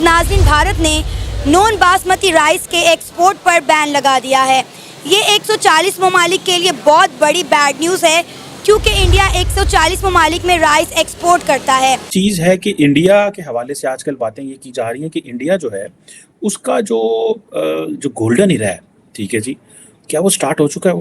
नाज़रीन, भारत ने non basmati rice के एक्सपोर्ट पर बैन लगा दिया है। ये 140 ममालिक के लिए बहुत बड़ी बैड न्यूज़ है, क्योंकि इंडिया 140 ममालिक में राइस एक्सपोर्ट करता है। चीज़ है कि इंडिया के हवाले से आजकल बातें ये की जा रही हैं कि इंडिया जो है उसका जो गोल्डन इरा है, ठीक है जी, क्या वो स्टार्ट हो चुका है?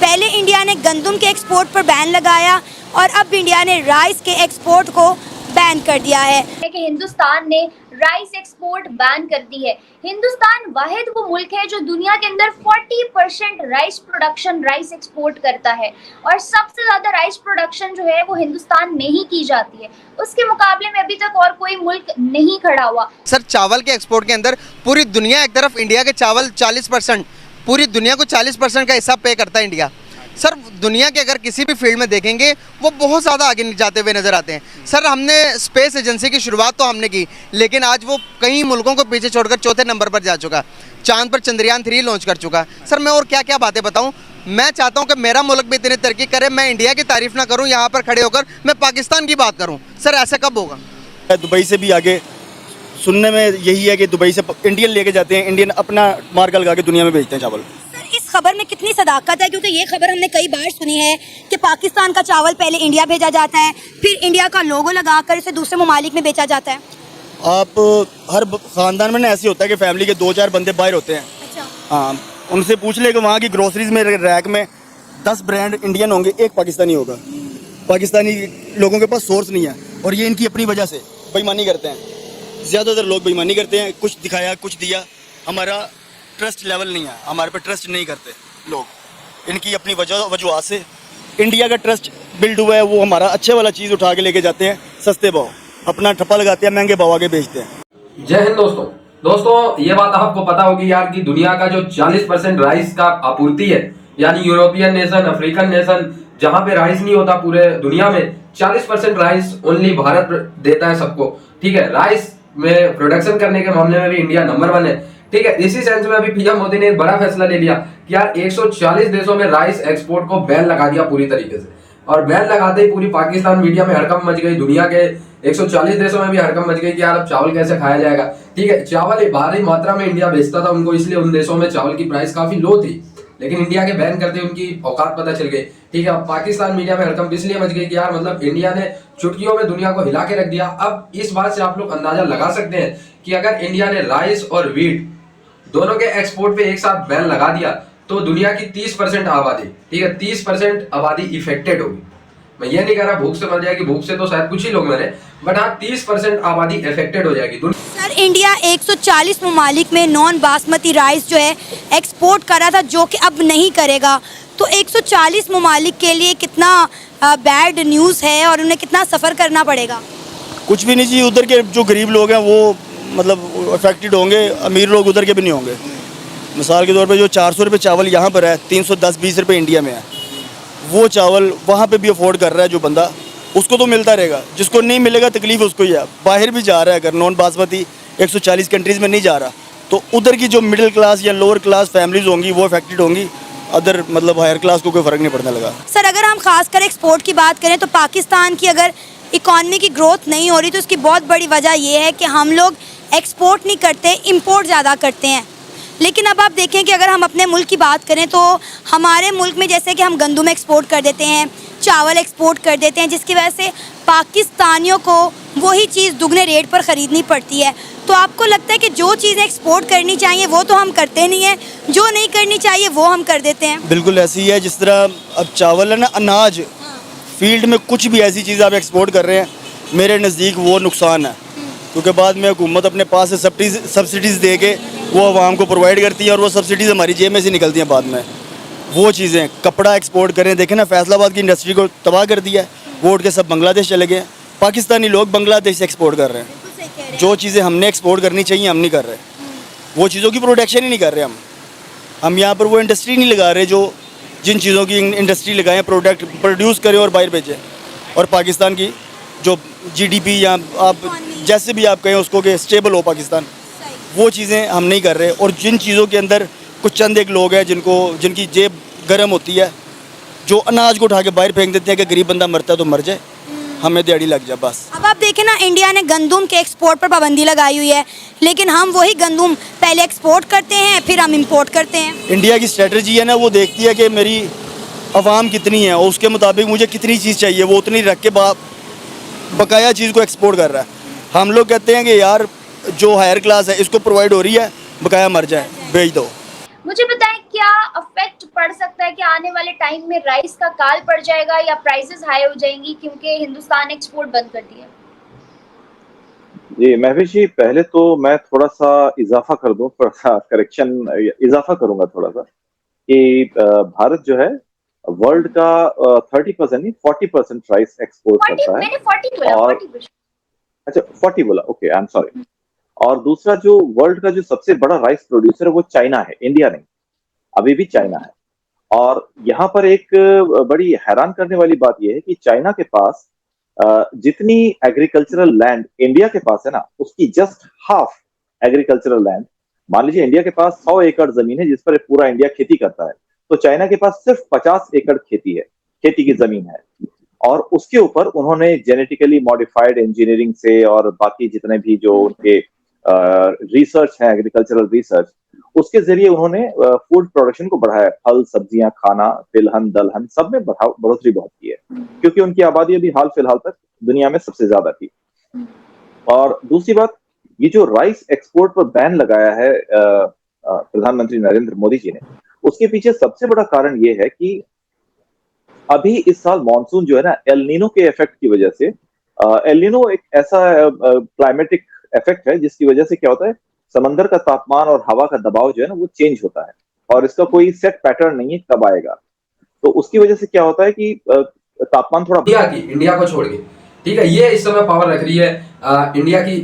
पहले इंडिया ने गंदम के एक्सपोर्ट पर बैन लगाया और अब इंडिया ने राइस के एक्सपोर्ट को बैन कर दिया है कि हिंदुस्तान ने राइस एक्सपोर्ट बैन कर दी है। हिंदुस्तान वाहिद वो मुल्क है जो दुनिया के अंदर 40% राइस प्रोडक्शन राइस एक्सपोर्ट करता है और सबसे ज्यादा राइस प्रोडक्शन जो है वो हिंदुस्तान में ही की जाती है। उसके मुकाबले में अभी तक और कोई मुल्क नहीं खड़ा हुआ। सर, चावल के एक्सपोर्ट के अंदर पूरी दुनिया एक तरफ, इंडिया के चावल 40%, पूरी दुनिया को 40% का हिस्सा पे करता है इंडिया। सर, दुनिया के अगर किसी भी फील्ड में देखेंगे वो बहुत ज़्यादा आगे जाते हुए नज़र आते हैं। सर, हमने स्पेस एजेंसी की शुरुआत तो हमने की, लेकिन आज वो कई मुल्कों को पीछे छोड़कर चौथे नंबर पर जा चुका, चांद पर चंद्रयान 3 लॉन्च कर चुका। सर, मैं और क्या क्या बातें बताऊं। मैं चाहता हूं कि मेरा मुल्क भी इतनी तरक्की करे, मैं इंडिया की तारीफ ना करूं, यहाँ पर खड़े होकर मैं पाकिस्तान की बात करूँ। सर, ऐसा कब होगा? दुबई से भी आगे सुनने में यही है कि दुबई से इंडियन लेके जाते हैं, इंडियन अपना मार्का लगा के दुनिया में बेचते हैं चावल। इस खबर में कितनी सदाकत है, क्योंकि ये खबर हमने कई बार सुनी है कि पाकिस्तान का चावल पहले इंडिया भेजा जाता है, फिर इंडिया का लोगो लगाकर इसे दूसरे ममालिक में बेचा जाता है। आप हर खानदान में ना ऐसे होता है कि फैमिली के 2-4 बंदे बाहर होते हैं। अच्छा। हाँ, उनसे पूछ ले कि वहाँ की ग्रोसरीज में रैक में 10 ब्रांड इंडियन होंगे, एक पाकिस्तानी होगा। पाकिस्तानी लोगों के पास सोर्स नहीं है और ये इनकी अपनी वजह से बेईमानी करते हैं। ज़्यादातर लोग बेईमानी करते हैं, कुछ दिखाया कुछ दिया। हमारा ट्रस्ट लेवल नहीं है, हमारे पे ट्रस्ट नहीं करते लोग। इनकी अपनी वजह से इंडिया का ट्रस्ट बिल्ड हुआ है। वो हमारा अच्छे वाला चीज़ उठा के लेके जाते हैं सस्ते भाव, अपना ठप्पा लगाते हैं, महंगे भाव आगे बेचते हैं। जय हिंद दोस्तों, ये बात आपको पता होगी यार कि दुनिया का जो 40% राइस का आपूर्ति है, यानी यूरोपियन नेशन, अफ्रीकन नेशन, जहां पे राइस नहीं होता पूरे दुनिया में, 40% राइस ओनली भारत देता है सबको। ठीक है, राइस में प्रोडक्शन करने के मामले में भी इंडिया नंबर 1 है। ठीक है, इसी सेंस में अभी पीएम मोदी ने एक बड़ा फैसला ले लिया कि यार 140 देशों में राइस एक्सपोर्ट को बैन लगा दिया पूरी तरीके से। और बैन लगाते ही पूरी पाकिस्तान मीडिया में हड़कंप मच गई, दुनिया के 140 देशों में भी हड़कंप मच गई कि यार अब चावल कैसे खाया जाएगा। ठीक है, चावल भारी मात्रा में इंडिया बेचता था उनको, इसलिए उन देशों में चावल की प्राइस काफी लो थी, लेकिन इंडिया के बैन करते उनकी औकात पता चल गई। ठीक है, अब पाकिस्तान मीडिया में हड़कंप इसलिए मच गई कि यार मतलब इंडिया ने चुटकियों में दुनिया को हिला के रख दिया। अब इस बात से आप लोग अंदाजा लगा सकते हैं कि अगर इंडिया ने राइस और व्हीट दोनों के एक्सपोर्ट पे एक साथ बैन लगा दिया तो दुनिया की 30% आबादी, ठीक है, 30% आबादी इफेक्टेड होगी। मैं ये नहीं कह रहा भूख से मर जाएगी, भूख से तो शायद कुछ ही लोग मरे, बट हाँ 30% आबादी इफेक्टेड हो जाएगी। सर, इंडिया 140 ममालिक में नॉन बासमती राइस जो है एक्सपोर्ट कर रहा था, जो कि अब नहीं करेगा। तो 140 ममालिक के लिए कितना बैड न्यूज़ है और उन्हें कितना सफ़र करना पड़ेगा? कुछ भी नहीं जी, उधर के जो गरीब लोग हैं वो मतलब अफेक्टेड होंगे, अमीर लोग उधर के भी नहीं होंगे। मिसाल के तौर पे जो 400 रुपये चावल यहाँ पर है, 310-20 रुपये इंडिया में है, वो चावल वहाँ पे भी अफोर्ड कर रहा है जो बंदा, उसको तो मिलता रहेगा। जिसको नहीं मिलेगा तकलीफ उसको ही है। बाहर भी जा रहा है, अगर नॉन बासमती 140 कंट्रीज़ में नहीं जा रहा तो उधर की जो मिडिल क्लास या लोअर क्लास फैमिलीज़ होंगी वो अफेक्टेड होंगी, अदर मतलब हायर क्लास को कोई फ़र्क नहीं पड़ने लगा। सर, अगर हम खासकर एक्सपोर्ट की बात करें तो पाकिस्तान की अगर इकॉनमी की ग्रोथ नहीं हो रही तो उसकी बहुत बड़ी वजह यह है कि हम लोग एक्सपोर्ट नहीं करते, इंपोर्ट ज़्यादा करते हैं। लेकिन अब आप देखें कि अगर हम अपने मुल्क की बात करें तो हमारे मुल्क में जैसे कि हम गंदम एक्सपोर्ट कर देते हैं, चावल एक्सपोर्ट कर देते हैं, जिसकी वजह से पाकिस्तानियों को वही चीज़ दुगने रेट पर ख़रीदनी पड़ती है। तो आपको लगता है कि जो चीज़ें एक्सपोर्ट करनी चाहिए वो तो हम करते नहीं हैं, जो नहीं करनी चाहिए वो हम कर देते हैं? बिल्कुल ऐसी ही है। जिस तरह अब चावल है ना, अनाज, फील्ड में कुछ भी ऐसी चीज़ आप एक्सपोर्ट कर रहे हैं, मेरे नज़दीक वो नुकसान है, क्योंकि बाद में हुकूमत अपने पास से सब्सिडीज़ दे के वो आवाम को प्रोवाइड करती है और वो सब्सिडीज़ हमारी जेब में से निकलती हैं बाद में। वो चीज़ें कपड़ा एक्सपोर्ट करें, देखें ना फैसलाबाद की इंडस्ट्री को तबाह कर दिया है, वोट के सब बांग्लादेश चले गए। पाकिस्तानी लोग बांग्लादेश से एक्सपोर्ट कर रहे हैं। जो चीज़ें हमने एक्सपोर्ट करनी चाहिए हम नहीं कर रहे, वो चीज़ों की प्रोडक्शन ही नहीं कर रहे हम यहाँ पर वो इंडस्ट्री नहीं लगा रहे जो जिन चीज़ों की इंडस्ट्री लगाएं, प्रोडक्ट प्रोड्यूस करें और बाहर भेजें। और पाकिस्तान की जो GDP या आप जैसे भी आप कहें उसको कि स्टेबल हो पाकिस्तान, वो चीज़ें हम नहीं कर रहे। और जिन चीज़ों के अंदर कुछ चंद एक लोग हैं जिनकी जेब गर्म होती है, जो अनाज को उठा के बाहर फेंक देते हैं कि गरीब बंदा मरता है तो मर जाए, हमें दिहाड़ी लग जाए बस। अब आप देखें ना, इंडिया ने गंदम के एक्सपोर्ट पर पाबंदी लगाई हुई है, लेकिन हम वही गंदम पहले एक्सपोर्ट करते हैं फिर हम इंपोर्ट करते हैं। इंडिया की स्ट्रेटजी है ना, वो देखती है कि मेरी आवाम कितनी है और उसके मुताबिक मुझे कितनी चीज़ चाहिए, वो उतनी रख के बकाया चीज़ को एक्सपोर्ट कर रहा है। हम लोग कहते हैं कि यार जो हायर क्लास है इसको प्रोवाइड हो रही है, बकाया मर जाए, भेज दो। मुझे बताएं, क्या अफेक्ट पड़ सकता है कि आने वाले टाइम में राइस का काल पड़ जाएगा या प्राइसेस हाई हो जाएंगी क्योंकि हिंदुस्तान एक्सपोर्ट बंद कर दिया? जी महविश जी, पहले तो मैं थोड़ा सा इजाफा कर दूं, थोड़ा सा करेक्शन इजाफा करूंगा थोड़ा सा कि भारत जो है वर्ल्ड का 30% नहीं 40% राइस एक्सपोर्ट 40, करता है। मैंने 40 बोला, और 40%। अच्छा 40 बोला, ओके आई एम सॉरी। और दूसरा जो वर्ल्ड का जो सबसे बड़ा राइस प्रोड्यूसर है वो चाइना है, इंडिया नहीं, अभी भी चाइना है। और यहाँ पर एक बड़ी हैरान करने वाली बात यह है कि चाइना के पास जितनी एग्रीकल्चरल लैंड इंडिया के पास है ना, उसकी जस्ट हाफ एग्रीकल्चरल लैंड। मान लीजिए इंडिया के पास 100 एकड़ जमीन है जिस पर पूरा इंडिया खेती करता है, तो चाइना के पास सिर्फ 50 एकड़ खेती है, खेती की जमीन है। और उसके ऊपर उन्होंने जेनेटिकली मॉडिफाइड इंजीनियरिंग से और बाकी जितने भी जो उनके रिसर्च है, एग्रीकल्चरल रिसर्च, उसके जरिए उन्होंने फूड प्रोडक्शन को बढ़ाया। फल, सब्जियां, खाना, तिलहन, दलहन सब में बढ़ोतरी बहुत की है, क्योंकि उनकी आबादी अभी हाल फिलहाल तक दुनिया में सबसे ज्यादा थी। और दूसरी बात, ये जो राइस एक्सपोर्ट पर बैन लगाया है प्रधानमंत्री नरेंद्र मोदी जी ने, उसके पीछे सबसे बड़ा कारण ये है कि अभी इस साल मानसून जो है ना, एल नीनो के इफेक्ट की वजह से, एल नीनो एक ऐसा क्लाइमेटिक इफेक्ट है जिसकी वजह से क्या होता है, समंदर का तापमान और हवा का दबाव जो है ना वो चेंज होता है और इसका कोई सेट पैटर्न नहीं है कब आएगा। तो उसकी वजह से क्या होता है कि तापमान थोड़ा इंडिया को छोड़ के, ठीक है, ये इस समय पावर रख रही है इंडिया की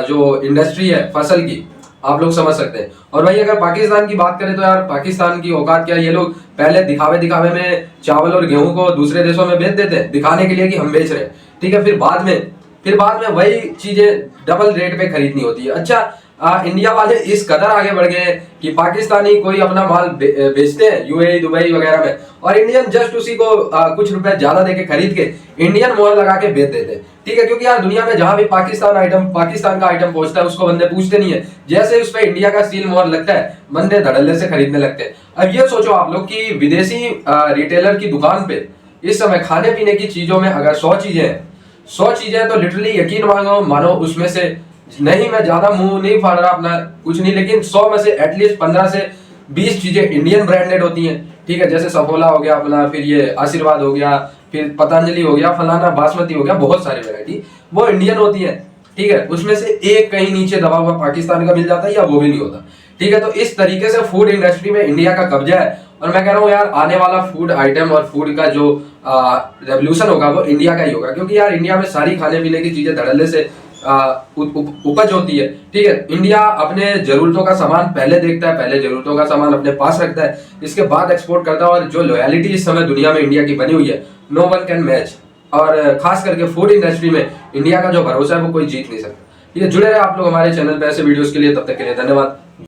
जो इंडस्ट्री है फसल की, आप लोग समझ सकते हैं। और भाई अगर पाकिस्तान की बात करें तो यार पाकिस्तान की औकात क्या, ये लोग पहले दिखावे में चावल और गेहूं को दूसरे देशों में बेच देते हैं दिखाने के लिए कि हम बेच रहे हैं, ठीक है, फिर बाद में वही चीजें डबल रेट पे खरीदनी होती है। अच्छा इंडिया वाले इस कदर आगे बढ़ गए हैं कि पाकिस्तानी कोई अपना माल बेचते हैं यूएई, दुबई वगैरह में, और इंडियन जस्ट उसी को कुछ रुपए ज्यादा देके खरीद के इंडियन मोहर लगा के बेच देते हैं, ठीक है, क्योंकि यार दुनिया में जहां भी पाकिस्तान का आइटम पहुंचता है उसको बंदे पूछते नहीं है, जैसे उस पर इंडिया का सील मोहर लगता है बंदे धड़ल्ले से खरीदने लगते हैं। अब ये सोचो आप लोग कि विदेशी रिटेलर की दुकान पे इस समय खाने पीने की चीजों में अगर 100 चीजें तो लिटरली यकीन मानो उसमें से, नहीं मैं ज्यादा मुंह नहीं फाड़ रहा अपना कुछ नहीं, लेकिन 100 में से एटलीस्ट 15 से 20 चीजें इंडियन ब्रांडेड होती हैं, ठीक है, जैसे सफोला हो गया अपना, फिर ये आशीर्वाद हो गया, फिर पतंजलि हो गया, फलाना बासमती हो गया, बहुत सारी वैरायटी वो इंडियन होती है, ठीक है, उसमें से एक कहीं नीचे दबा हुआ पाकिस्तान का मिल जाता है या वो भी नहीं होता, ठीक है। तो इस तरीके से फूड इंडस्ट्री में इंडिया का कब्जा है, और मैं कह रहा हूँ यार आने वाला फूड आइटम और फूड का जो रेवोल्यूशन होगा वो इंडिया का ही होगा, क्योंकि यार इंडिया में सारी खाने पीने की चीजें धड़ल्ले से उपज होती है, ठीक है। इंडिया अपने जरूरतों का सामान पहले देखता है, पहले जरूरतों का सामान अपने पास रखता है, इसके बाद एक्सपोर्ट करता है, और जो लॉयलिटी इस समय दुनिया में इंडिया की बनी हुई है, नो वन कैन मैच। और खास करके फूड इंडस्ट्री में इंडिया का जो भरोसा है वो कोई जीत नहीं सकता। ठीक है, जुड़े रहे आप लोग हमारे चैनल पे ऐसे वीडियोस के लिए, तब तक के लिए धन्यवाद।